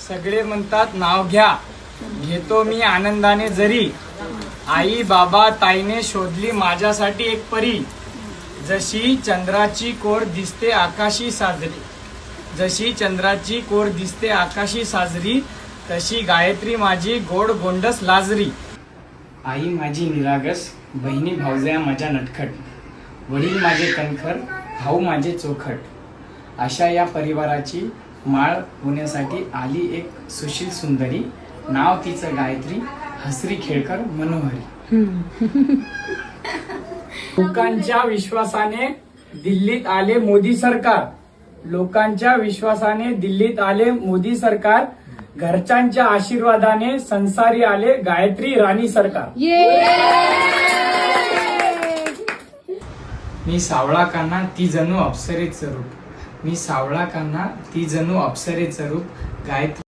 सगळे म्हणतात नाव घ्या, घेतो मी आनंदाने जरी. आई बाबा ताईने शोधली माझ्यासाठी एक परी. जशी चंद्राची कोर दिसते आकाशी साजरी, जशी चंद्राची कोर दिसते आकाशी साजरी, तशी गायत्री माझी गोड गोंडस लाजरी. आई माझी निरागस, बहिणी भावजया माझ्या नटखट, वडील माझे कणखर, भाऊ माझे चोखट. अशा या परिवाराची माळ होण्यासाठी आली एक सुशील सुंदरी. नाव तिचं गायत्री, हसरी खेळकर मनोहरी. लोकांच्या विश्वासाने दिल्लीत आले मोदी सरकार, लोकांच्या विश्वासाने दिल्लीत आले मोदी सरकार. घरच्यांच्या आशीर्वादाने संसारी आले गायत्री राणी सरकार. मी सावळा कान्हा ती जणू अप्सरेचं रूप, मी सावळा कान्हा ती जणू अप्सरेचं रूप. गायत्री